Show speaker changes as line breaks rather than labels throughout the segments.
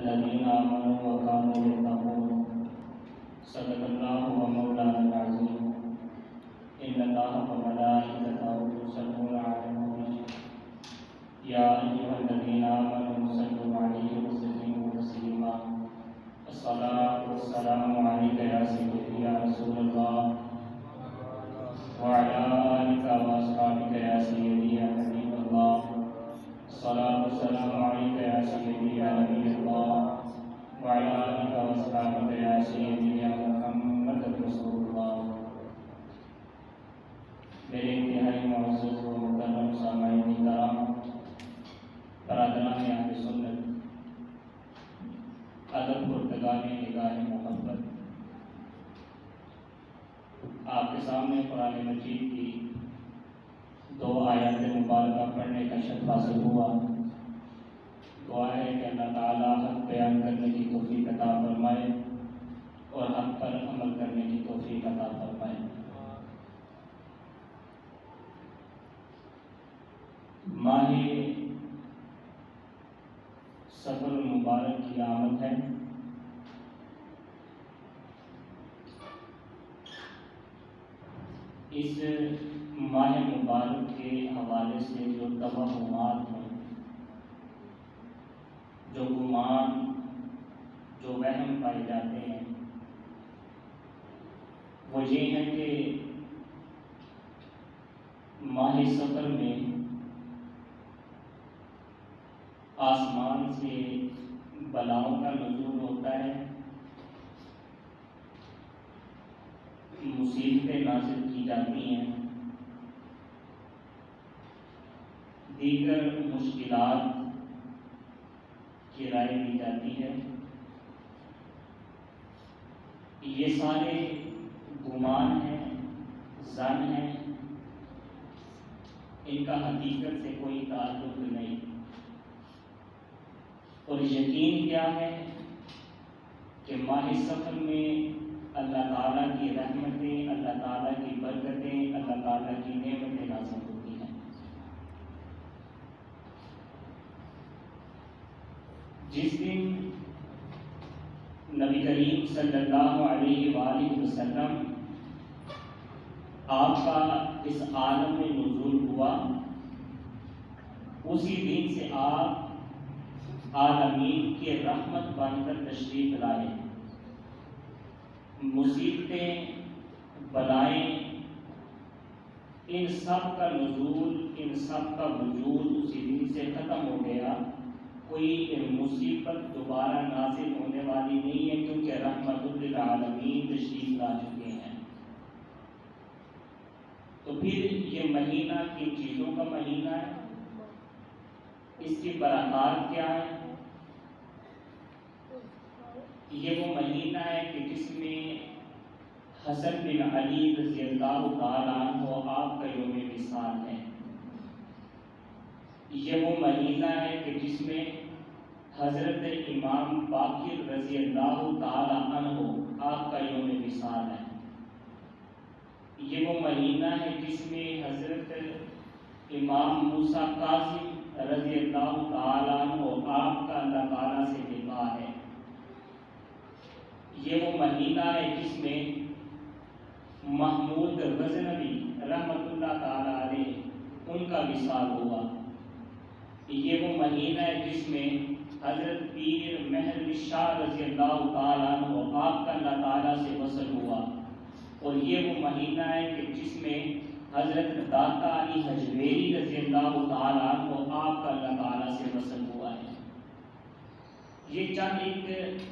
الذين آمنوا وكانوا يتقون صدق الله ومولانا العظيم إن الله وملائكته يصلون على النبي يا أيها الذين آمنوا صلوا عليه وسلموا تسليما الصلاة والسلام عليك يا سيدي يا رسول الله وعلى آلك وأصحابك يا سيدي يا حبيب الله الصلاة والسلام عليك يا سيدي يا نبي الله وعلى آلك وأصحابك يا سيدي يا محمد رسول الله میرے انتہائی معزز و مکرم سامعین کرام، برادران اہل سنت، ادب پرتگاہ نگاہ محبت، آپ کے سامنے قرآن مجید کی 2 آیات مبارکہ پڑھنے کا شرف حاصل ہوا۔ دعا ہے کہ اللہ تعالیٰ حق بیان کرنے کی توفیق عطا فرمائے اور حق پر عمل کرنے کی توفیق عطا فرمائے۔ ماہ سفر المبارک کی آمد ہے۔ اس ماہ مبارک کے حوالے سے جو توہمات ہیں، جو گمان، جو وہم پائے جاتے ہیں، وہ یہ ہے کہ ماہ سفر میں آسمان سے بلاؤں کا نزول ہوتا ہے، مصیبتیں نازل کی جاتی ہیں، دیگر مشکلات کی رائے دی جاتی ہے۔ یہ سارے گمان ہیں، ظن ہیں، ان کا حقیقت سے کوئی تعلق نہیں۔ اور یقین کیا ہے کہ ماہ سفر میں اللہ تعالیٰ کی رحمتیں، اللہ تعالیٰ کی برکتیں، اللہ تعالیٰ کی نعمتیں نازل ہوتی ہیں۔ جس دن نبی کریم صلی اللہ علیہ وآلہ وسلم آپ کا اس عالم میں نزول ہوا، اسی دن سے آپ عالمین کی رحمت بن کر تشریف لائے۔ مصیبتیں، بلائیں، ان سب کا نزول، ان سب کا وجود اسی دن سے ختم ہو گیا۔ کوئی مصیبت دوبارہ نازل ہونے والی نہیں ہے، کیونکہ رحمت للعالمین تشریف لا چکے ہیں۔ تو پھر یہ مہینہ کن چیزوں کا مہینہ ہے، اس کی برکات کیا ہے؟ یہ وہ مہینہ ہے کہ جس میں حسن بن علی رضی اللہ تعالیٰ عنہ آپ کا یوم وصال ہے۔ یہ وہ مہینہ ہے کہ جس میں حضرت امام باقر رضی اللہ تعالیٰ عنہ آپ کا یوم وصال ہے۔ یہ وہ مہینہ ہے جس میں حضرت امام موسیٰ کاظم رضی اللہ تعالیٰ عنہ آپ کا اللہ تعالیٰ سے لقاء ہے۔ یہ وہ مہینہ ہے جس میں محمود غزنوی رحمۃ اللہ تعالیٰ علیہ ان کا وصال ہوا۔ یہ وہ مہینہ ہے جس میں حضرت پیر مہر شاہ رضی اللہ تعالیٰ عنہ آپ کا اللہ تعالیٰ سے وصل ہوا۔ اور یہ وہ مہینہ ہے کہ جس میں حضرت داتا علی حجویری رضی اللہ تعالیٰ عنہ آپ کا اللہ تعالیٰ سے وصل ہوا ہے۔ یہ چند ایک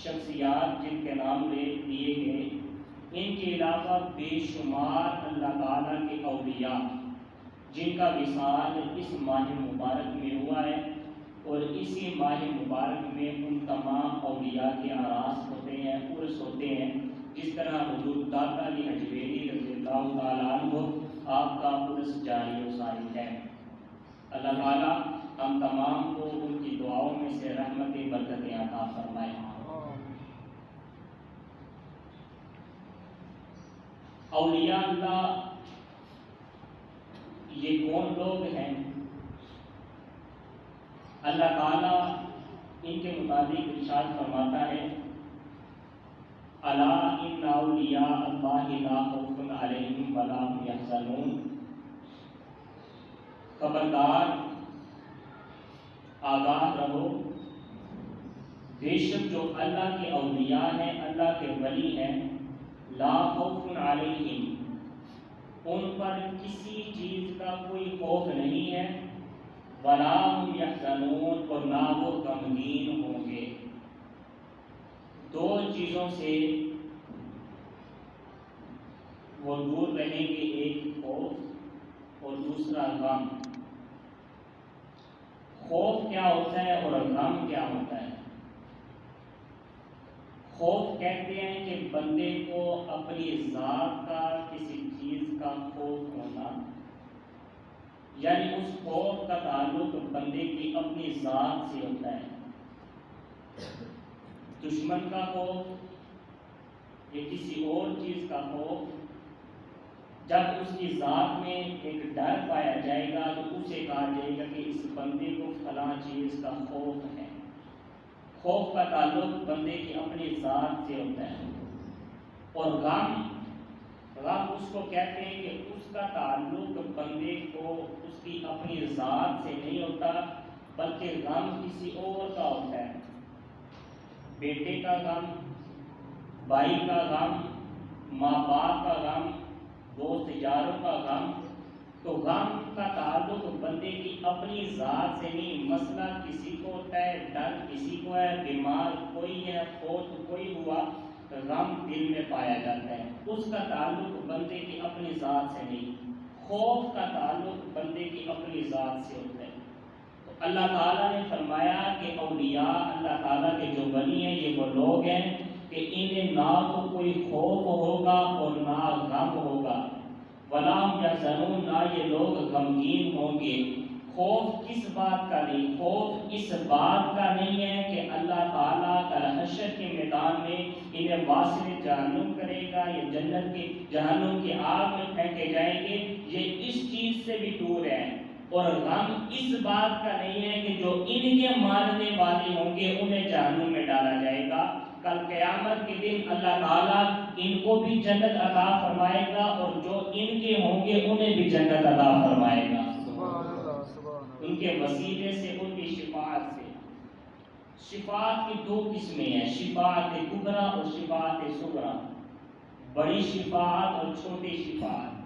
شخصیات جن کے نام لیے گئے، ان کے علاوہ بے شمار اللہ تعالیٰ کے اولیاء جن کا وصال اس ماہ مبارک میں ہوا ہے، اور اسی ماہ مبارک میں ان تمام اولیاء کے اعراس ہوتے ہیں، عرس ہوتے ہیں۔ جس طرح حضور داتا علی حجویری رضی اللہ تعالیٰ عنہ آپ کا عرس جاری و ساری ہے۔ اللہ تعالیٰ ہم تمام کو ان کی دعاؤں میں سے رحمتیں برکتیں عطا فرمائے۔ اولیاء اللہ یہ کون لوگ ہیں؟ اللہ تعالیٰ ان کے مطابق ارشاد فرماتا ہے الا ان اولیاء اللہ لا خوف علیہم ولا هم یحزنون، خبردار آگاہ رہو، بے شک جو اللہ کے اولیاء ہیں، اللہ کے ولی ہیں، لا خوف علیہم، ان پر کسی چیز کا کوئی خوف نہیں ہے، ولا هم یحزنون، اور نہ وہ غمگین ہوں گے۔ دو چیزوں سے وہ دور رہیں گے، ایک خوف اور دوسرا غم۔ خوف کیا ہوتا ہے اور غم کیا ہوتا ہے؟ خوف کہتے ہیں کہ بندے کو اپنی ذات کا، کسی چیز کا خوف ہونا، یعنی اس خوف کا تعلق بندے کی اپنی ذات سے ہوتا ہے۔ دشمن کا خوف یا کسی اور چیز کا خوف، جب اس کی ذات میں ایک ڈر پایا جائے گا تو اسے کہا جائے گا کہ اس بندے کو فلاں چیز کا خوف ہے۔ خوف کا تعلق بندے کی اپنی ذات سے ہوتا ہے۔ اور غم اس کو کہتے ہیں کہ اس کا تعلق بندے کو اس کی اپنی ذات سے نہیں ہوتا، بلکہ غم کسی اور کا ہوتا ہے۔ بیٹے کا غم، بھائی کا غم، ماں باپ کا غم، دوست یاروں کا غم۔ تو غم کا تعلق بندے کی اپنی ذات سے نہیں، مسئلہ کسی کو ہوتا ہے، ڈر کسی کو ہے، بیمار کوئی ہے، فوت کوئی ہوا، غم دل میں پایا جاتا ہے، اس کا تعلق بندے کی اپنی ذات سے نہیں۔ خوف کا تعلق بندے کی اپنی ذات سے ہوتا ہے۔ تو اللہ تعالیٰ نے فرمایا کہ اولیاء، اللہ تعالیٰ کے جو ولی ہیں، یہ وہ لوگ ہیں کہ انہیں نہ تو کوئی خوف ہوگا اور نہ غم ہوگا، ولا هم یحزنون، نہ یہ لوگ غمگین ہوں گے۔ خوف کس بات کا نہیں؟ خوف اس بات کا نہیں ہے کہ اللہ تعالیٰ کل حشر کے میدان میں انہیں واصل جہنم کرے گا یا جنت کی جہنم کی آگ میں پھینکے جائیں گے، یہ اس چیز سے بھی دور ہے۔ اور غم اس بات کا نہیں ہے کہ جو ان کے ماننے والے ہوں گے انہیں جہنم میں ڈالا جائے گا۔ کل قیامت کے دن اللہ تعالیٰ ان کو بھی جنت عطا فرمائے گا، اور جو ان کے ہوں گے انہیں بھی جنت عطا فرمائے گا، ان کے وسیلے سے، ان کی شفاعت سے۔ شفاعت کی دو قسمیں ہیں، شفاعت کبریٰ اور شفاعت صغریٰ، بڑی شفاعت اور چھوٹی شفاعت۔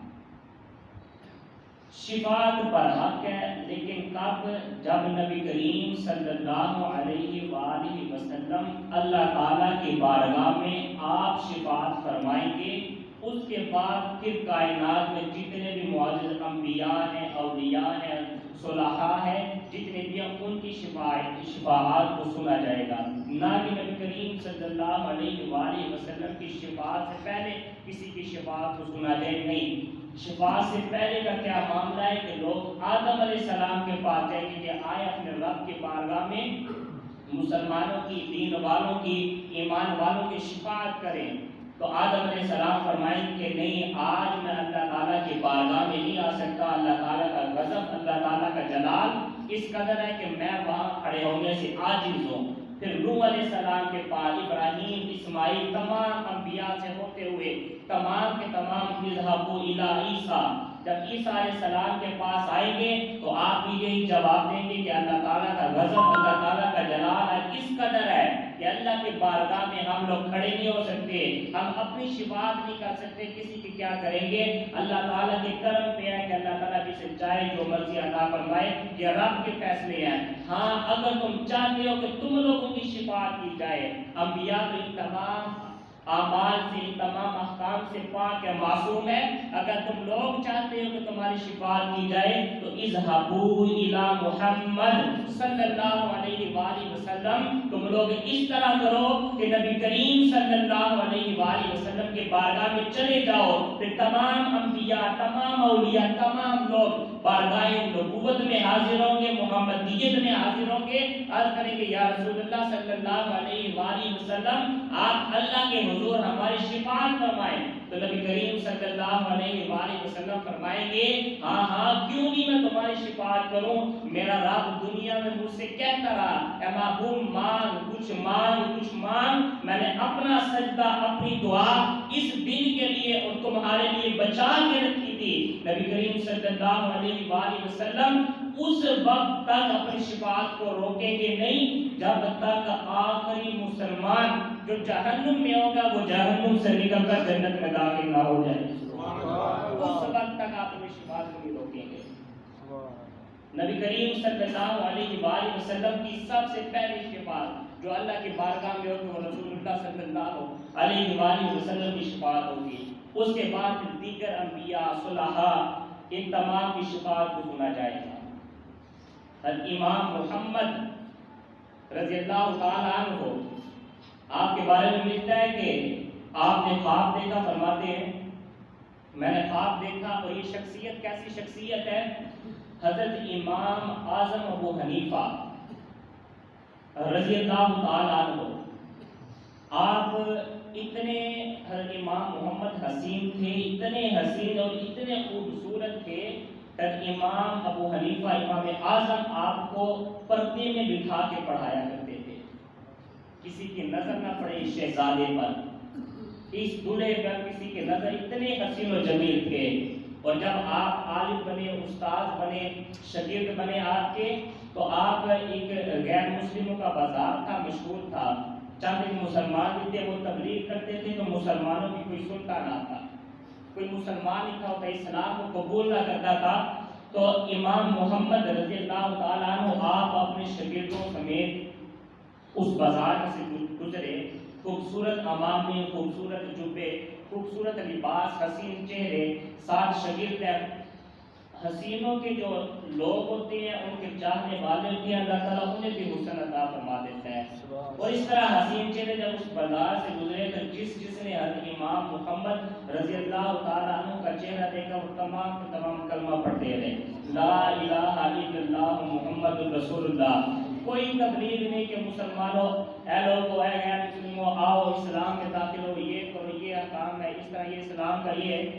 شفاعت پر حق ہے، لیکن کب؟ جب نبی کریم صلی اللہ علیہ وآلہ وسلم اللہ تعالیٰ کی بارگاہ میں آپ شفاعت فرمائیں گے، اس کے بعد پھر کائنات میں جتنے بھی معزز انبیاء ہیں، اولیاء ہیں، صلحاء ہیں، جتنے بھی ہیں، ان کی شفاعت کو سنا جائے گا۔ نہ کہ نبی کریم صلی اللہ علیہ وآلہ وسلم کی شفاعت سے پہلے کسی کی شفاعت کو سنا جائے، نہیں۔ شفاعت سے پہلے کا کیا معاملہ ہے کہ لوگ آدم علیہ السلام کے پاس جائیں گے کہ آئے اپنے رب کی بارگاہ میں مسلمانوں کی، دین والوں کی، ایمان والوں کی شفاعت کریں۔ تو آدم علیہ السلام فرمائیں کہ نہیں، آج میں اللہ تعالیٰ کی بارگاہ میں نہیں آ سکتا، اللہ تعالیٰ کا غضب، اللہ تعالیٰ کا جلال اس قدر ہے کہ میں وہاں کھڑے ہونے سے عاجز ہوں۔ پھر نوح علیہ السلام کے پاس، ابراہیم، اسماعیل، تمام انبیاء سے ہوتے ہوئے تمام کے تمام اذهبوا الی عیسیٰ، جب عیسیٰ علیہ السلام کے پاس آئیں گے تو آپ بھی یہی جواب دیں گے کہ اللہ تعالیٰ کا غضب، اللہ تعالیٰ کا جلال اس قدر ہے کہ اللہ کی بارگاہ میں ہم لوگ کھڑے نہیں ہو سکتے، ہم اپنی شفاعت نہیں کر سکتے، کسی کی کیا کریں گے؟ اللہ تعالیٰ کے کرم پہ ہے کہ اللہ تعالیٰ جسے چاہے جو مرضی عطا فرمائے، یہ رب کے فیصلے ہیں۔ ہاں، اگر تم چاہتے ہو کہ تم لوگوں کی شفاعت کی جائے، انبیاء تو ان تمام اعمال سے، ان تمام احکام سے پاک ہے، معصوم ہے، اگر تم لوگ چاہتے ہو کہ تمہاری شفاعت کی جائے تو اذهبوا الی محمد صلی اللہ علیہ وآلہ وسلم، تم لوگ اس طرح کرو کہ نبی کریم صلی اللہ علیہ وآلہ وسلم کے بارگاہ میں چلے جاؤ، پھر تمام انبیاء، تمام اولیاء، تمام لوگ بارگاہ نبوت میں حاضر ہوں گے، محمدیت میں حاضر ہوں گے، عرض کریں گے یا رسول اللہ صلی اللہ علیہ وآلہ وسلم، آپ اللہ کے حضور ہماری شفاعت فرمائیں۔ تو نبی کریم صلی اللہ علیہ وآلہ وسلم فرمائیں گے ہاں ہاں کیوں نہیں میں تمہاری شفاعت کروں. میرا رب دنیا میں مجھ سے کہتا رہا اے محبوب مانگ کچھ مانگ. میں نے اپنا سجدہ اپنی دعا اس دن کے لیے اور تمہارے لیے بچا کے رکھی تھی. نبی کریم صلی اللہ علیہ وآلہ وسلم اس وقت تک اپنی شفاعت کو روکیں گے نہیں جب تک آخری مسلمان جو جہنم میں ہوگا وہ جہنم سے نکل کر جنت میں داخل نہ ہو جائے. اس وقت تک آپ اپنی شفاعت کو نہیں روکیں گے. نبی کریم صلی اللہ علیہ وآلہ وسلم کی سب سے پہلی شفاعت جو اللہ کی بارگاہ میں ہوگی وہ رسول اللہ صلی اللہ علیہ وآلہ وسلم کی شفاعت ہوگی. اس کے بعد دیگر انبیاء صلحاء ان تمام کی شفاعت کو سنا جائے گا. امام محمد رضی اللہ تعالیٰ عنہ آپ کے بارے میں ملتا ہے کہ آپ نے خواب دیکھا. فرماتے ہیں میں نے خواب دیکھا اور یہ شخصیت کیسی شخصیت ہے. حضرت امام اعظم ابو حنیفہ رضی اللہ تعالیٰ عنہ آپ اتنے حضرت امام محمد حسین تھے, اتنے حسین اور اتنے خوبصورت تھے. امام ابو حنیفہ امام اعظم آپ کو پردے میں بٹھا کے پڑھایا کرتے تھے. کسی کی نظر نہ پڑے اس شہزادے پر, اس دولہے پر کسی کی نظر. اتنے حسین و جمیل تھے. اور جب آپ عالم بنے, استاد بنے, شاگرد بنے آپ کے, تو آپ ایک غیر مسلموں کا بازار تھا, مشہور تھا. چند ایک مسلمان بھی تھے, وہ تبلیغ کرتے تھے تو مسلمانوں کی کوئی سنتا نہ تھا. کوئی مسلمان لکھا ہوتا اسلام کو قبول نہ کرتا تھا. تو امام محمد رضی اللہ تعالیٰ عنہ آپ اپنے شاگردوں سمیت اس بازار سے گزرے. خوبصورت عمامے, خوبصورت جبے, خوبصورت لباس, حسین چہرے, ساتھ شاگرد ہیں. حسینوں کے جو لوگ ہوتے ہیں ان کے چاہنے والے ہوتے ہیں, اللہ تعالیٰ انہیں بھی حسن عطا فرما دیتا ہے. اور اس طرح حسین چہرے جب اس بازار سے گزرے تو جس نے حضرت امام محمد رضی اللہ تعالیٰ عنہ کا چہرہ دیکھا وہ تمام کلمہ پڑھتے رہے, لا الہ الا اللہ محمد رسول اللہ. کوئی تبلیغ نہیں کہ مسلمانوں اے لوگو اے غیر مسلموں آؤ اسلام میں داخل ہو, یہ کرو, یہ احکام ہے, اس طرح یہ اسلام کا یہ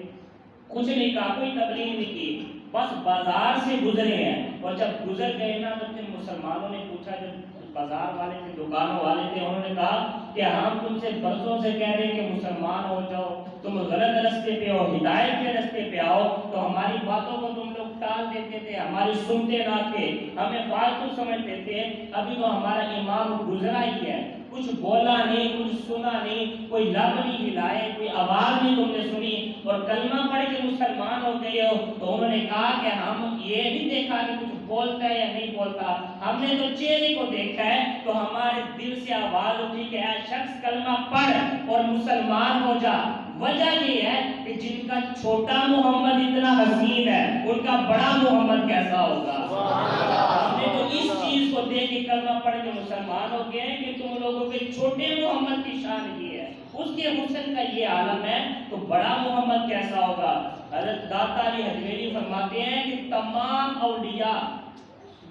کچھ نہیں کہا, کوئی تبلیغ نہیں کی. بس بازار سے گزرے ہیں. اور جب گزر گئے نا تو پھر مسلمانوں نے پوچھا, جو بازار والے تھے, دکانوں والے تھے, انہوں نے کہا کہ ہم تم سے برسوں سے کہہ رہے ہیں کہ مسلمان ہو جاؤ, تم غلط رستے پہ ہو, ہدایت کے رستے پہ آؤ, تو ہماری باتوں کو تم لوگ ٹال دیتے تھے, ہماری سنتے نہ تھے, ہمیں فالتو سمجھتے تھے. ابھی تو ہمارا امام گزرا ہی ہے, کچھ بولا نہیں, کچھ سنا نہیں, کوئی لب نہیں ہلائے, کوئی آواز نہیں تم نے سنی, اور کلمہ پڑھ کے مسلمان ہو گئے ہو. تو انہوں نے کہا کہ ہم یہ نہیں دیکھا کہ کچھ بولتا ہے یا نہیں بولتا, ہم نے تو چہرے کو دیکھا ہے. تو ہمارے دل سے آواز اٹھی کہ اے شخص کلمہ پڑھ اور مسلمان ہو جا. وجہ یہ ہے کہ جن کا چھوٹا محمد اتنا حسین ہے, ان کا بڑا محمد کیسا ہوگا. ہم نے تو اس چیز کو دیکھ کے کلمہ پڑھ کے مسلمان ہو گئے کہ تم لوگوں کے چھوٹے محمد کی شان یہ ہے, اس کے حسن کا یہ عالم ہے, تو بڑا محمد کیسا ہوگا. حضرت داتا علی حجویری فرماتے ہیں کہ تمام اولیاء,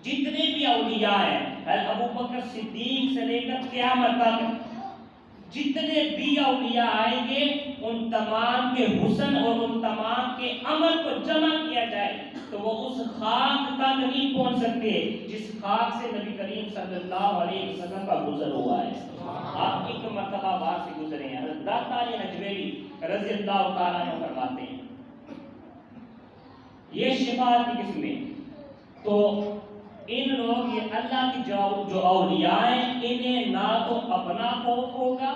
جتنے بھی اولیاء ہیں, ابو بکر صدیق سے لے کر قیامت تک جتنے بھی اولیاء آئیں گے, ان تمام کے حسن اور ان تمام کے عمل کو جمع کیا جائے تو وہ اس خاک تک نہیں پہنچ سکتے جس خاک سے نبی کریم صلی اللہ علیہ وسلم کا گزر ہوا ہے. آپ ایک مرتبہ وہاں سے گزرے ہیں. حضرت داتا علی حجویری رضی اللہ تعالیٰ عنہ فرماتے ہیں یہ شفاعت کی قسمیں, تو ان لوگ یہ اللہ کی جو اولیاء ہیں انہیں نہ تو اپنا خوف ہوگا,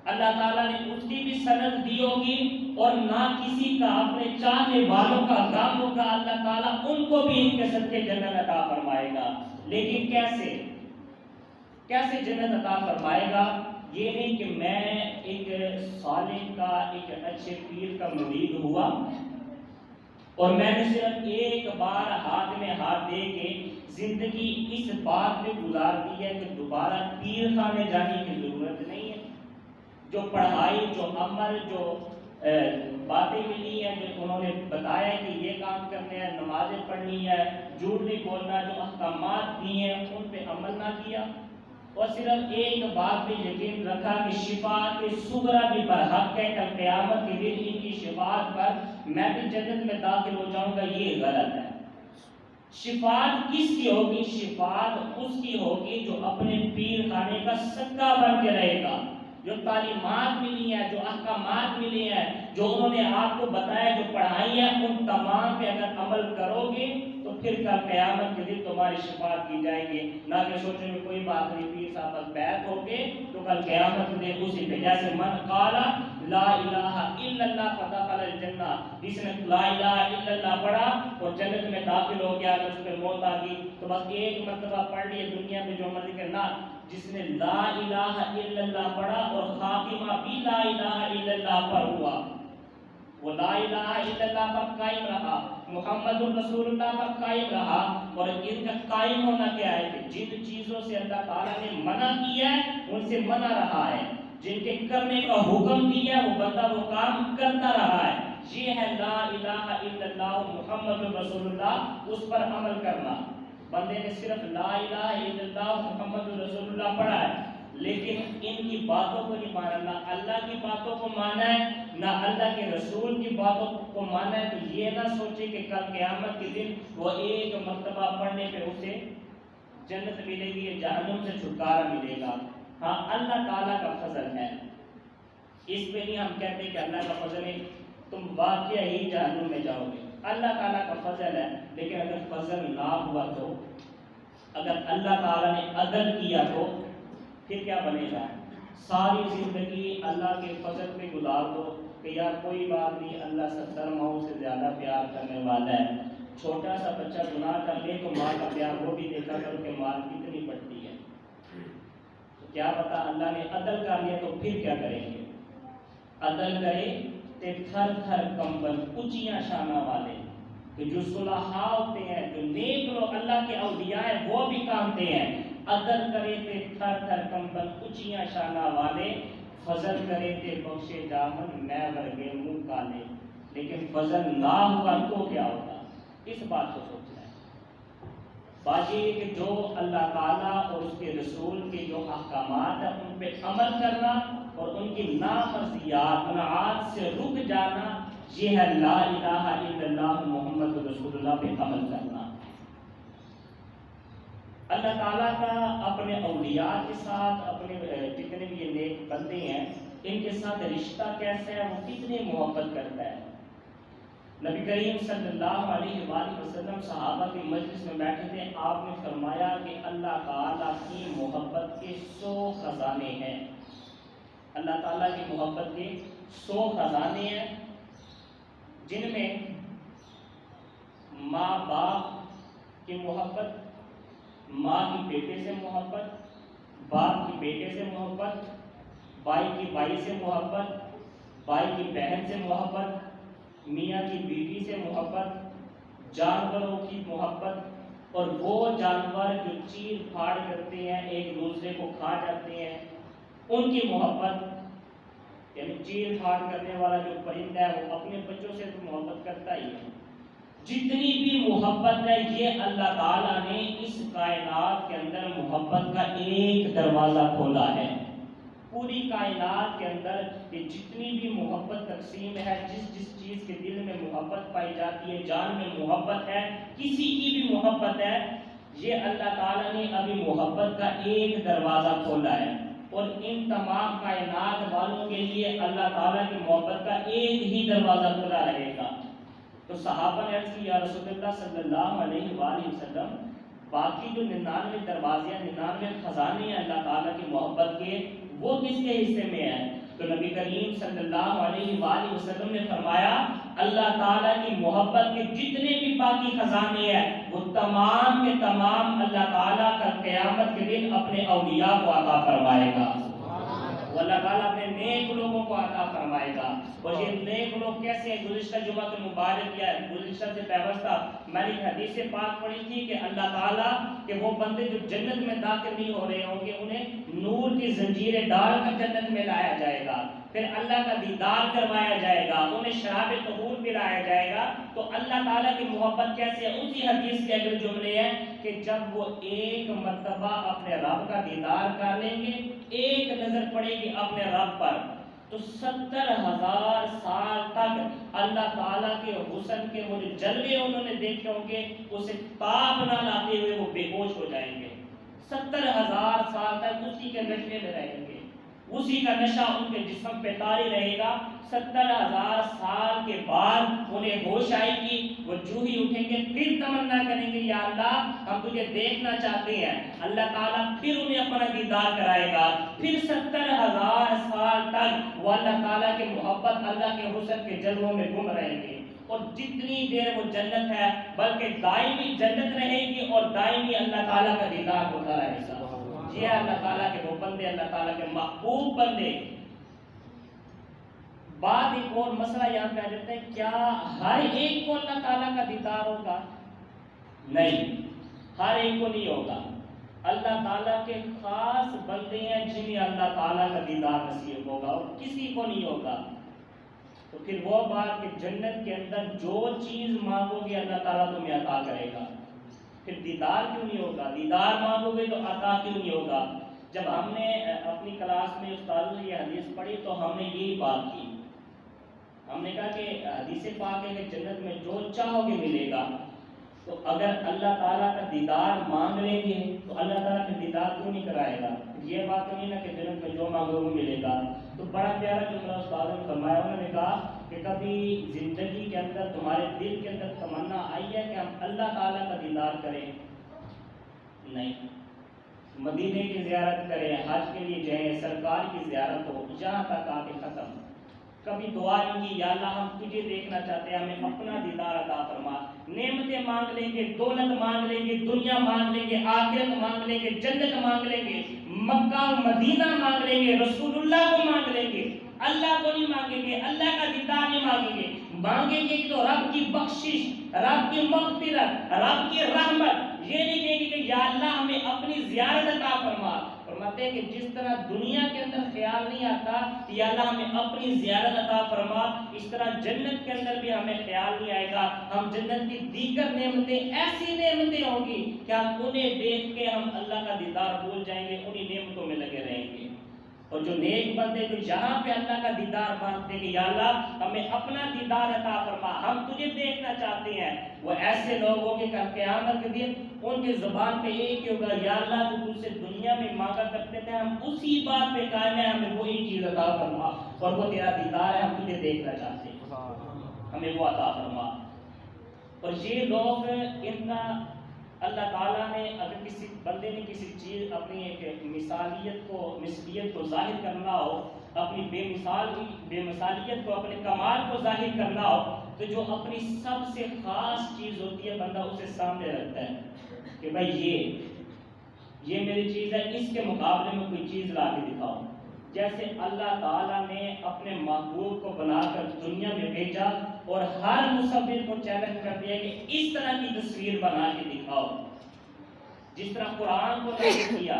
اللہ تعالیٰ نے اس کی بھی سند دی ہوگی, اور نہ کسی کا اپنے چاہنے والوں کا غم ہوگا. اللہ تعالیٰ ان کو بھی ان کے صدقے جنت عطا فرمائے گا. لیکن کیسے جنت عطا فرمائے گا؟ یہ نہیں کہ میں ایک صالح کا, ایک اچھے پیر کا مرید ہوا اور میں نے صرف ایک بار ہاتھ میں ہاتھ دے کے زندگی اس بات پہ گزار دی ہے کہ دوبارہ پیر خانے جانے کی ضرورت نہیں ہے. جو پڑھائی, جو عمل, جو باتیں ملی ہیں, جو انہوں نے بتایا کہ یہ کام کرنے ہیں, نمازیں پڑھنی ہے, جھوٹ نہیں بولنا, جو احکامات دی ہیں ان پہ عمل نہ کیا, اور صرف ایک بات پہ یقین رکھا کہ شفاعت صغریٰ بھی برحق ہے، کل قیامت کے دن ان کی شفاعت پر میں بھی جنت میں داخل ہو جاؤں گا، یہ غلط ہے۔ شفاعت کس کی ہوگی؟ شفاعت اس کی ہوگی جو اپنے پیر خانے کا سکہ بن کے رہے گا، جو تعلیمات ملی ہیں، جو احکامات ملی ہیں، جو انہوں نے آپ کو بتایا، جو پڑھائی ہے، ان تمام پہ اگر عمل کرو گے تو پھر کل قیامت کے دن تمہاری شفاعت کی جائے گی۔ نہ کہ سوچیں گے کوئی بات نہیں، پیر صاحب بس بیعت ہو کے تو کل قیامت کے دن اسی پہ، جیسے من قال لا الہ الا اللہ فدخل الجنہ، جس نے لا الہ الا اللہ پڑھا اور جنت میں داخل ہو گیا، اگر اس پہ موت آ گئی تو بس ایک مرتبہ پڑھ لیے دنیا میں جو مرضی کرنا۔ جس نے لا الہ الا اللہ پڑھا اور خاتمہ بھی لا الہ الا اللہ پر ہوا، وہ لا الہ الا اللہ پر قائم رہا، محمد الرسول اللہ پر قائم رہا، اور ان کا قائم ہونا کیا ہے کہ جن چیزوں سے اللہ تعالیٰ نے منع کیا ہے ان سے منع رہا ہے، جن کے کرنے کا حکم دیا ہے وہ بندہ وہ کام کرتا رہا ہے، یہ ہے لا الہ الا اللہ محمد الرسول اللہ، اس پر عمل کرنا۔ بندے نے صرف لا الہ الا اللہ محمد الرسول اللہ پڑھا ہے لیکن ان کی باتوں کو نہیں مانا، نہ اللہ کی باتوں کو مانا ہے نہ اللہ کے رسول کی باتوں کو مانا ہے، تو یہ نہ سوچے کہ کل قیامت کے دن وہ ایک مرتبہ پڑھنے پہ اسے جنت ملے گی یا جہنم سے چھٹکارا ملے گا۔ ہاں اللہ تعالیٰ کا فضل ہے، اس پہ نہیں ہم کہتے کہ اللہ کا فضل ہے تم واقعہ ہی جہنم میں جاؤ گے، اللہ تعالیٰ کا فضل ہے، لیکن اگر فضل نہ ہوا تو، اگر اللہ تعالیٰ نے عدل کیا تو پھر کیا بنے گا؟ ساری زندگی اللہ کے فضل پہ گزار دو کہ یار کوئی بات نہیں، اللہ 70 ماؤں سے زیادہ پیار کرنے والا ہے، چھوٹا سا بچہ گناہ کر لے تو ماں کا پیار وہ بھی دیکھا کرو کہ ماں کتنی بڑھتی ہے، تو کیا پتا اللہ نے عدل کر لیا تو پھر کیا کریں گے؟ عدل کرے تے تھر تھر کمبل اونچیاں شانہ والے، کہ جو صلحاء ہوتے ہیں، جو نیک لوگ اللہ کے اولیاء ہیں وہ بھی کامتے ہیں، عدل کرے تے تھر تھر کمبل اونچیاں شانہ والے، فضل کرے تے بخشے دامن میں ورگے منہ کالے، لیکن فضل نہ ہوا تو کیا ہوگا؟ اس بات کو سوچنا ہے۔ بات یہ کہ جو اللہ تعالیٰ اور اس کے رسول کے جو احکامات ہیں ان پہ عمل کرنا اور ان کی نامرضیات منعات سے رک جانا، یہ ہے لا الہ الا اللہ محمد رسول اللہ پہ عمل کرنا۔ اللہ تعالیٰ کا اپنے اولیاء کے ساتھ، اپنے جتنے بھی یہ نیک بندے ہیں ان کے ساتھ رشتہ کیسا ہے، وہ کتنی محبت کرتا ہے۔ نبی کریم صلی اللہ علیہ وآلہ وسلم صحابہ کی مجلس میں بیٹھے تھے، آپ نے فرمایا کہ اللہ تعالیٰ کی محبت کے 100 خزانے ہیں، اللہ تعالیٰ کی محبت کے 100 خزانے ہیں، جن میں ماں باپ کی محبت، ماں کی بیٹے سے محبت، باپ کی بیٹے سے محبت، بھائی کی بھائی سے محبت، بھائی کی بہن سے محبت، میاں کی بیوی سے محبت، جانوروں کی محبت، اور وہ جانور جو چیر پھاڑ کرتے ہیں ایک دوسرے کو کھا جاتے ہیں ان کی محبت، یعنی چیر پھاڑ کرنے والا جو پرندہ ہے وہ اپنے بچوں سے تو محبت کرتا ہی ہے، جتنی بھی محبت ہے یہ اللہ تعالیٰ نے اس کائنات کے اندر محبت کا ایک دروازہ کھولا ہے۔ پوری کائنات کے اندر یہ جتنی بھی محبت تقسیم ہے، جس چیز کے دل میں محبت پائی جاتی ہے، جان میں محبت ہے، کسی کی بھی محبت ہے، یہ اللہ تعالیٰ نے ابھی محبت کا ایک دروازہ کھولا ہے، اور ان تمام کائنات والوں کے لیے اللہ تعالیٰ کی محبت کا ایک ہی دروازہ کھلا رہے گا۔ تو صحابہ نے عرض کی یا رسول اللہ صلی اللہ علیہ وآلہ وسلم، باقی جو 99 دروازے ہیں، 99 خزانے ہیں اللہ تعالیٰ کی محبت کے، وہ کس کے حصے میں ہیں؟ تو نبی کریم صلی اللہ علیہ وآلہ وسلم نے فرمایا اللہ تعالیٰ کی محبت کے جتنے بھی باقی خزانے ہیں وہ تمام کے تمام اللہ تعالیٰ کا قیامت کے دن اپنے اولیاء کو عطا فرمائے گا، وہ اللہ تعالیٰ اپنے نیک لوگوں کو عطا فرمائے گا۔ اور یہ نیک لوگ کیسے ہیں؟ گزشتہ جمعہ کے مبارک یا گزشتہ سے پیوستہ میں نے حدیث پاک پڑھی تھی کہ اللہ تعالیٰ کہ وہ بندے جو جنت میں داخل نہیں ہو رہے ہوں گے انہیں نور کی زنجیریں ڈال کر جنت میں لایا جائے گا، پھر اللہ کا دیدار کروایا جائے گا، انہیں شراب طہور پلایا جائے گا۔ تو اللہ تعالیٰ کی محبت کیسے ہے؟ اسی حدیث کے اگلے جملے ہیں کہ جب وہ ایک مرتبہ اپنے رب کا دیدار کر لیں گے، ایک نظر پڑے گی اپنے رب پر، تو 70,000 سال تک اللہ تعالیٰ کے حسن کے وہ جو جلوے انہوں نے دیکھے ہوں گے اسے تاب نہ لاتے ہوئے وہ بے ہوش ہو جائیں گے۔ 70,000 سال تک اسی کے نشے میں رہیں گے، اسی کا نشہ ان کے جسم پہ طاری رہے گا۔ 70,000 سال کے بعد انہیں ہوش آئے گی، وہ جو ہی اٹھیں گے پھر تمنا کریں گے یا اللہ ہم تجھے دیکھنا چاہتے ہیں، اللہ تعالیٰ پھر انہیں اپنا دیدار کرائے گا۔ پھر 70,000 سال تک وہ اللہ تعالیٰ کی محبت، اللہ کے حسن کے جلووں میں گم رہیں گے، اور جتنی دیر وہ جنت ہے بلکہ دائمی جنت رہے گی اور دائمی اللہ تعالیٰ کا دیدار ہوتا رہے گا۔ یہ اللہ تعالیٰ کے وہ بندے، اللہ تعالیٰ کے محبوب بندے۔ بعد ایک اور مسئلہ یہاں پہ آ جاتا ہے، کیا ہر ایک کو اللہ تعالیٰ کا دیدار ہوگا؟ نہیں، ہر ایک کو نہیں ہوگا۔ اللہ تعالیٰ کے خاص بندے ہیں جنہیں اللہ تعالیٰ کا دیدار نصیب ہوگا اور کسی کو نہیں ہوگا۔ تو پھر وہ بات کہ جنت کے اندر جو چیز مانگو گے اللہ تعالیٰ تمہیں عطا کرے گا، پھر دیدار کیوں نہیں ہوگا؟ دیدار مانگو گے تو عطا کیوں نہیں ہوگا؟ جب ہم نے اپنی کلاس میں استاد نے یہ حدیث پڑھی تو ہم نے یہی بات کی، ہم نے کہا کہ حدیث پاک ہے کہ جنت میں جو چاہو گے ملے گا، تو اگر اللہ تعالیٰ کا دیدار مانگ لیں گے تو اللہ تعالیٰ کا دیدار کیوں نہیں کرائے گا؟ یہ بات تو نہیں نا کہ جنت میں جو مانگو وہ ملے گا۔ تو بڑا پیارا جملہ استاد نے فرمایا، انہوں نے کہا کہ کبھی زندگی کے اندر تمہارے دل کے اندر تمنا آئی ہے کہ ہم اللہ تعالیٰ کا دیدار کریں؟ نہیں، مدینے کی زیارت کریں، حج کے لیے جائیں، سرکار کی زیارت ہو، جہاں تک آ کے ختم۔ کبھی دعا نہیں کی یا اللہ ہم تجھے دیکھنا چاہتے ہیں، ہمیں اپنا دیدار عطا فرما۔ نعمتیں مانگ لیں گے، دولت مانگ لیں گے، دنیا مانگ لیں گے، آخرت مانگ لیں گے، جنت مانگ لیں گے، مکہ و مدینہ مانگ لیں گے، رسول اللہ کو مانگ لیں گے، اللہ کو نہیں مانگیں گے، اللہ کا دیدار نہیں مانگیں گے۔ مانگیں گے تو رب کی بخشش، رب کی مغفرت، رب کی رحمت، یہ نہیں کہیں گے کہ یا اللہ ہمیں اپنی زیارت عطا فرما۔ فرماتے ہیں کہ جس طرح دنیا کے اندر خیال نہیں آتا یا اللہ ہمیں اپنی زیارت عطا فرما، اس طرح جنت کے اندر بھی ہمیں خیال نہیں آئے گا۔ ہم جنت کی دیگر نعمتیں ایسی نعمتیں ہوں گی کہ ہم انہیں دیکھ کے ہم اللہ کا دیدار بھول جائیں گے، انہی نعمتوں میں لگے رہیں گے۔ اور جو نیک بندے جو یہاں پہ اللہ کا دیدار مانگتے ہیں کہ یا اللہ ہمیں اپنا دیدار عطا فرما، ہم تجھے دیکھنا چاہتے ہیں، وہ ایسے لوگ ہوں گے کہ قیامت کے دن ان کی زبان پہ ایک ہی ہوگا، یا اللہ تو تجھ سے دنیا میں مانگا کرتے تھے، ہم اسی بات پہ قائم ہیں، ہمیں وہی چیز عطا فرما، اور وہ تیرا دیدار ہے، ہم تجھے دیکھنا چاہتے ہیں، ہمیں وہ عطا فرما۔ اور یہ لوگ ان کا اللہ تعالیٰ نے اگر کسی بندے نے کسی چیز اپنی ایک مثالیت کو ظاہر کرنا ہو، اپنی بے مثالیت کو، اپنے کمال کو ظاہر کرنا ہو، تو جو اپنی سب سے خاص چیز ہوتی ہے بندہ اسے سامنے رکھتا ہے کہ بھائی یہ میری چیز ہے، اس کے مقابلے میں کوئی چیز لا کے دکھاؤ۔ جیسے اللہ تعالیٰ نے اپنے محبوب کو بنا کر دنیا میں بھیجا اور ہر مصور کو چیلنج کر دیا کہ اس طرح کی تصویر بنا کے دکھاؤ۔ جس طرح قرآن کو نازل کیا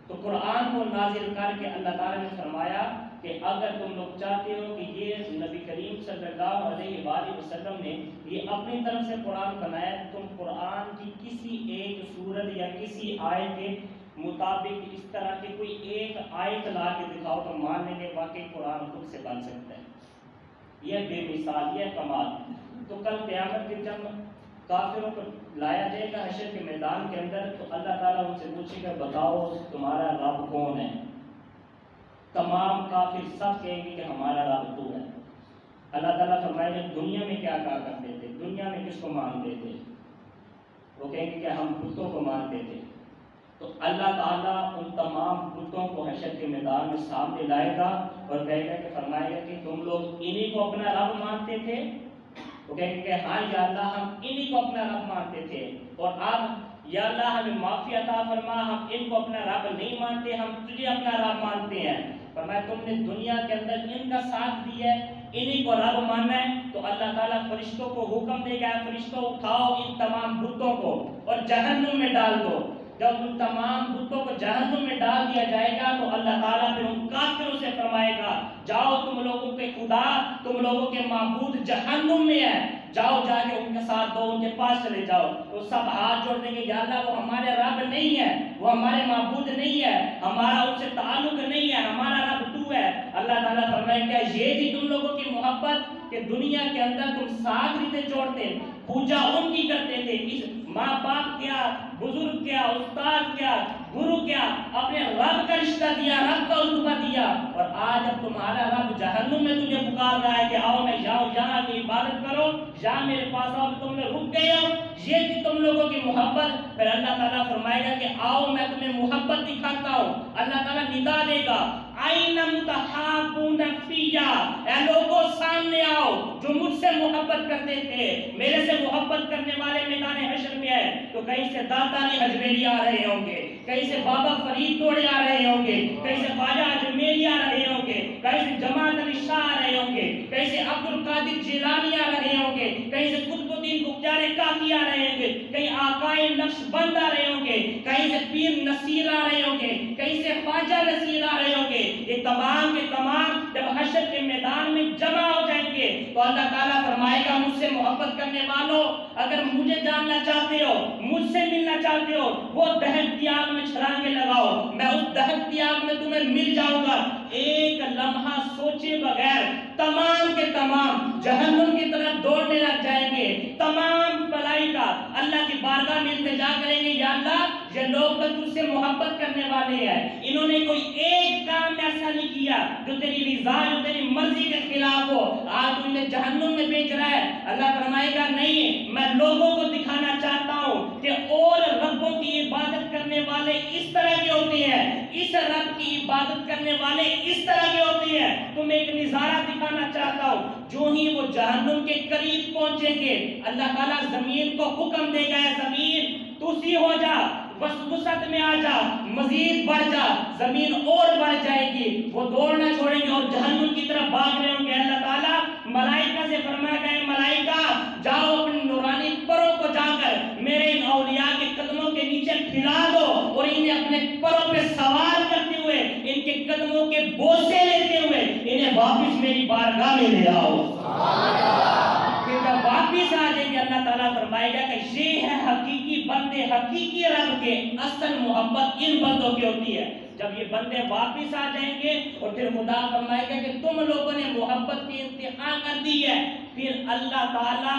تو قرآن کو نازل کر کے اللہ تعالیٰ نے فرمایا کہ اگر تم لوگ چاہتے ہو کہ یہ نبی کریم صلی اللہ علیہ وآلہ وسلم نے یہ اپنی طرف سے قرآن بنایا، تم قرآن کی کسی ایک سورت یا کسی آیت کے مطابق اس طرح کی کوئی ایک آیت لا کے دکھاؤ تو مان لیں گے واقعی قرآن خود سے بن سکتا ہے۔ یہ بے مثال، یہ کمال۔ تو کل قیامت کے جب کافروں کو لایا جائے گا حشر کے میدان کے اندر تو اللہ تعالیٰ ان سے پوچھے گا بتاؤ تمہارا رب کون ہے؟ تمام کافر سب کہیں گے کہ ہمارا رب تو ہے۔ اللہ تعالیٰ فرمائے گا دنیا میں کیا کہا کرتے تھے، دنیا میں کس کو مانتے تھے؟ وہ کہیں گے کہ ہم بتوں کو مانتے تھے۔ تو اللہ تعالیٰ ان تمام بتوں کو حشر کے میدان میں سامنے لائے گا اور کہے گا کہ فرمائے گا کہ تم لوگ انہی کو اپنا رب مانتے تھے؟ وہ کہیں گے کہ ہاں یا اللہ ہم انہی کو اپنا رب مانتے تھے، اور اب یا اللہ ہمیں معافی عطا فرما، ہم ان کو اپنا رب نہیں مانتے، ہم تجھے اپنا رب مانتے ہیں۔ فرمایا تم نے دنیا کے اندر ان کا ساتھ دیا ہے، انہی کو رب ماننا ہے، تو اللہ تعالیٰ فرشتوں کو حکم دے گا، فرشتوں اٹھاؤ ان تمام بتوں کو اور جہنم میں ڈال دو۔ جب ان تمام بتوں کو جہنم میں ڈال دیا جائے گا تو اللہ تعالیٰ پھر ان کافروں سے فرمائے گا جاؤ تم لوگوں کے خدا، تم لوگوں کے معبود جہنم میں ہے، جاؤ جا کے ان کے ساتھ دو، ان کے پاس چلے جاؤ۔ تو سب ہاتھ جوڑ دیں گے یا اللہ وہ ہمارے رب نہیں ہے، وہ ہمارے معبود نہیں ہے، ہمارا ان سے تعلق نہیں ہے، ہمارا رب تو ہے۔ اللہ تعالیٰ فرمائے کیا یہ تھی تم لوگوں کی محبت کہ دنیا کے اندر تم ساتھ ریتے جوڑتے، پوجا ان کی کرتے تھے، اس ماں باپ کیا، بزرگ کیا، استاد کیا، گرو کیا، اپنے رب کا رشتہ دیا، رب کا رتبہ دیا، اور آج اب تمہارا رب جہنم میں تجھے پکار رہا ہے کہ آؤ میں جاؤ یہاں کی عبادت کرو، یہاں میرے پاس آؤ، تم نے رک گئے ہو، یہ تھی تم لوگوں کی محبت۔ پھر اللہ تعالیٰ فرمائے گا کہ آؤ میں تمہیں محبت دکھاتا ہوں۔ اللہ تعالیٰ ندا دے گا آئین متحابون فیا، اے لوگوں سامنے آؤ جو مجھ سے محبت کرتے تھے، میرے سے محبت کرنے والے میدان حشر میں ہے۔ تو کہیں سے داتا علی حجویری آ رہے ہوں گے، کہیں سے بابا فرید توڑے آ رہے ہوں گے، کہیں سے خواجہ اجمیری آ رہے ہوں گے، کہیں سے جماعت علی شاہ آ رہے ہوں گے، کہیں سے عبد القادر جیلانی آ رہے ہوں گے، کہیں سے قطب الدین بختیار کافی آ رہے ہوں گے، کہیں آقائے نقشبند آ رہے ہوں گے، کہیں سے پیر نصیر آ رہے ہوں گے، کہیں سے خواجہ نصیر آ رہے ہوں گے۔ یہ تمام کے تمام جب حشر کے میدان میں جمع ہو جائیں گے تو اللہ تعالیٰ فرمائے گا مجھ سے محبت کرنے والوں اگر مجھے جاننا چاہتے ہو، مجھ سے ملنا چاہتے ہو، وہ دہکتی آگ میں چھلانگیں لگاؤ، میں اس دہکتی آگ میں تمہیں مل جاؤں گا۔ ایک لمحہ سوچے بغیر تمام کے تمام جہنم کی طرف دوڑنے لگ جائیں گے۔ تمام ملائکہ اللہ کی بارگاہ میں التجا کریں گے یا اللہ یہ لوگ تو تجھ سے محبت کرنے والے ہیں، انہوں نے کوئی ایک کام ایسا نہیں کیا جو تیری رضا، جو تیری مرضی کے خلاف ہو، آج تو انہیں جہنم میں بیچ رہا ہے۔ اللہ فرمائے گا نہیں، میں لوگوں کو دکھانا چاہتا ہوں کہ اور ربوں کی عبادت کرنے والے اس طرح کے ہوتے ہیں، اس رب کی عبادت کرنے والے اس طرح کے ہوتے ہیں۔ تم ایک نظارہ دکھانا چاہتا ہوں، جو ہی وہ جہنم کے قریب پہنچیں گے اللہ تعالیٰ زمین کو حکم دے گا زمین تو سی ہو جا، وسط میں آ جا، مزید بڑھ جا، زمین اور بڑھ جائے گی، وہ دوڑنا چھوڑیں گے اور جہنم کی طرف بھاگ رہے ہوں گے۔ اللہ تعالیٰ ملائکہ سے فرمایا گیا ملائکہ جاؤ اپنے نورانی پروں کو جا کر میرے ان اولیاء کے قدموں کے نیچے پھیلا دو اور انہیں اپنے پروں پہ سوار کرتے ہوئے، ان کے قدموں کے بوسے لیتے ہوئے انہیں واپس میری بارگاہ میں لے آؤ۔ پھر جب واپس آ جائیں گے اللہ تعالیٰ فرمائے گا کہ یہ ہے حقیقی بندے، حقیقی رب کے اصل محبت ان بندوں کی ہوتی ہے۔ جب یہ بندے واپس آ جائیں گے اور پھر خدا فرمائے گا کہ تم لوگوں نے محبت کی انتہا کر دی ہے، پھر اللہ تعالیٰ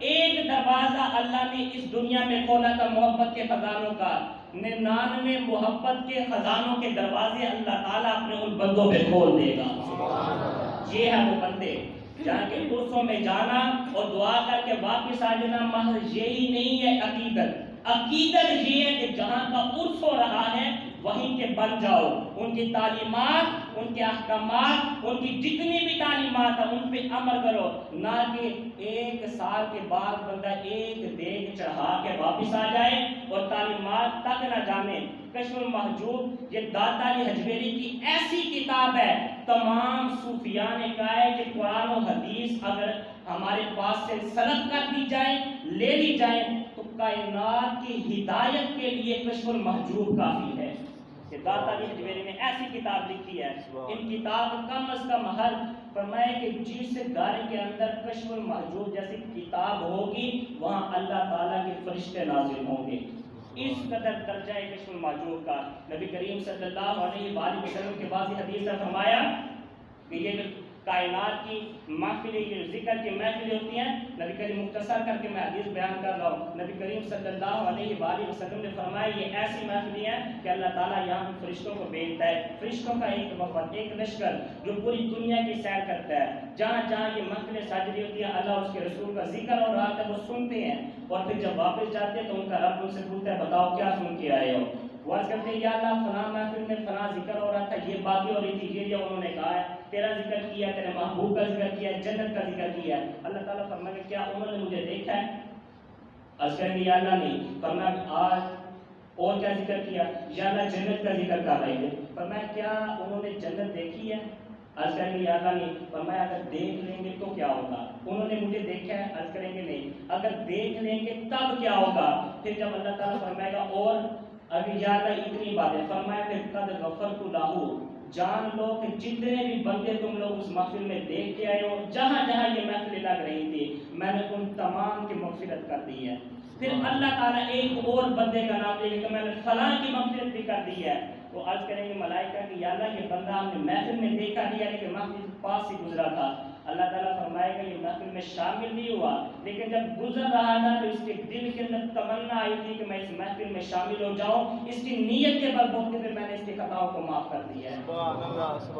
ایک دروازہ اللہ نے اس دنیا میں کھولا تھا محبت کے خزانوں کا، 99 محبت کے خزانوں کے دروازے اللہ تعالیٰ اپنے ان بندوں پہ کھول دے گا۔ یہ ہے وہ بندے جہاں کے عرصوں میں جانا اور دعا کر کے واپس آ جانا محض یہی نہیں ہے عقیدت۔ عقیدت یہ ہے کہ جہاں کا عرص ہو رہا ہے وہیں کے بن جاؤ، ان کی تعلیمات، ان کے احکامات، ان کی جتنی بھی تعلیمات ہیں ان پہ عمل کرو، نہ کہ ایک سال کے بعد بندہ ایک دیگ چڑھا کے واپس آ جائے اور تعلیمات تک نہ جانے۔ کشف المحجوب یہ داتا علی حجویری کی ایسی کتاب ہے، تمام صوفیاء نے کہا ہے کہ قرآن و حدیث اگر ہمارے پاس سے سلب کر دی جائے، لے لی جائے تو کائنات کی ہدایت کے لیے کشف المحجوب کافی ہے۔ کہ داتا علی حجویری نے ایسی کتاب لکھی ہے، ان کتاب کم از کم ہر فرمائے کہ جس گھر کے اندر کشف المحجوب جیسی کتاب ہوگی وہاں اللہ تعالیٰ کے فرشتے نازل ہوں گے۔ اس قدر درجہ کشف المحجوب کا نبی کریم صلی اللہ علیہ وآلہ وسلم کے بعض حدیث میں فرمایا کہ یہ کائنات کی محفلیں، یہ ذکر کی محفلیں ہوتی ہیں، نبی کریم مختصر کر کے میں حدیث بیان کر رہا ہوں، نبی کریم صلی اللہ علیہ وآلہ وسلم نے فرمایا یہ ایسی محفلیں ہیں کہ اللہ تعالیٰ یہاں فرشتوں کو بھیجتا ہے، فرشتوں کا ایک وفد، ایک لشکر جو پوری دنیا کی سیر کرتا ہے، جہاں جہاں یہ محفلیں ساجری ہوتی ہیں اللہ اور اس کے رسول کا ذکر ہو رہا ہے وہ سنتے ہیں، اور پھر جب واپس جاتے ہیں تو ان کا رب ان سے پوچھتا ہے بتاؤ کیا سن کے آئے ہو؟ وہ عرض کرتے ہیں یا اللہ فلاں محفل میں فلاں ذکر ہو رہا تھا، یہ باتیں ہو رہی تھی، یہ انہوں نے کہا ہے، تیرا ذکر کیا، تیرے محبوب کا ذکر کیا، جنت کا ذکر کیا۔ اللہ تعالیٰ فرمائے کیا انہوں نے مجھے دیکھا ہے؟ عرض کریں گے یا اللہ نہیں. فرمایا آج اور کیا ذکر کیا؟ یا اللہ جنت کا ذکر کر رہے تھے. فرمایا کیا انہوں نے جنت دیکھی ہے؟ عرض کریں گے یا اللہ نہیں. فرمایا اگر دیکھ لیں گے تو کیا ہوگا؟ انہوں نے مجھے دیکھا ہے؟ عرض کریں گے نہیں. اگر دیکھ لیں گے تب کیا ہوگا؟ پھر جب اللہ تعالیٰ فرمائے گا اور ابھی یا اللہ اتنی بات ہے. فرمایا پھر قد غفرت لہو، جان لو کہ جتنے بھی بندے تم لوگ اس محفل میں دیکھ کے آئے ہو، جہاں جہاں یہ محفل لگ رہی تھی، میں نے ان تمام کی مغفرت کر دی ہے. پھر اللہ تعالیٰ ایک اور بندے کا نام لے کہ میں نے فلاں کی مغفرت بھی کر دی ہے. تو عرض کریں گے ملائکہ کہ یا اللہ یہ بندہ ہم نے محفل میں دیکھا نہیں ہے کہ محفل پاس سے گزرا تھا. اللہ تعالیٰ فرمائے گا یہ محفل میں شامل نہیں ہوا، لیکن جب گزر رہا تھا تو اس کے دل کے اندر تمنا آئی تھی کہ میں اس محفل میں شامل ہو جاؤں. اس کی نیت کے بلبوتے پہ میں نے اس کے خطاؤں کو معاف کر دیا ہے.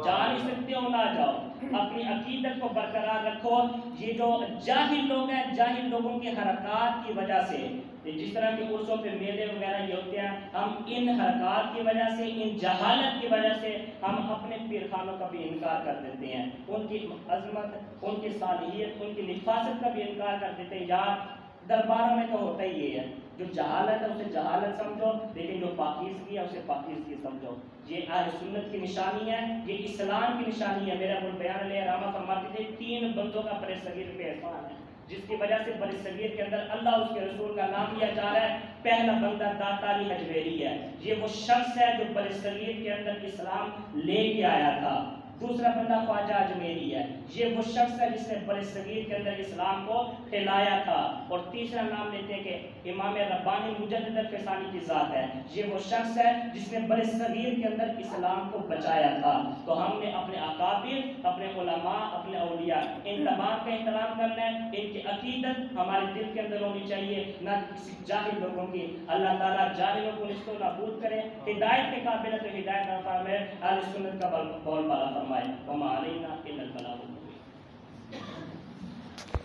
جا نہیں سکتے ہو نہ جاؤ، اپنی عقیدت کو برقرار رکھو. یہ جو جاہل لوگ ہیں، جاہل لوگوں کی حرکات کی وجہ سے، جس طرح کے عرصوں پہ میلے وغیرہ یہ ہوتے ہیں، ہم ان حرکات کی وجہ سے، ان جہالت کی وجہ سے ہم اپنے پیر خانوں کا بھی انکار کر دیتے ہیں. ان کی عظمت، ان کی صالحیت، ان کی نفاست کا بھی انکار کر دیتے ہیں. یار درباروں میں تو ہوتا ہی یہ ہے، جو جہالت ہے اسے جہالت سمجھو، لیکن جو پاکیزگی ہے اسے پاکیزگی سمجھو. یہ اہل سنت کی نشانی ہے، یہ اسلام کی نشانی ہے. میرا بیان علیہ رحمہ فرماتے تھے 3 بندوں کا بر صغیر پہ احسان ہے، جس کی وجہ سے بر صغیر کے اندر اللہ اس کے رسول کا نام لیا جا رہا ہے. پہلا بندہ داتا علی حجویری ہے. یہ وہ شخص ہے جو بر صغیر کے اندر اسلام لے کے آیا تھا. دوسرا بندہ خواجہ اجمیری ہے. یہ وہ شخص ہے جس نے بر صغیر کے اندر اسلام کو پھیلایا تھا. اور تیسرا نام لیتے ہیں کہ امام ربانی مجدد الفسانی کی ذات ہے. یہ وہ شخص ہے جس نے بر صغیر کے اندر اسلام کو بچایا تھا. تو ہم نے اپنے اکابر، اپنے علماء، اپنے اولیاء، ان تمام کا احترام کرنا ہے. ان کی عقیدت ہمارے دل کے اندر ہونی چاہیے، نہ کسی جاہل لوگوں کی. اللہ تعالیٰ جاہلوں کو نشت و نابود کرے. ہدایت کے قابل ہے تو ہدایت نہ فرمائے، اہل سنت کا بول بالا فرمائے. وما علینا الا البلاغ المبین.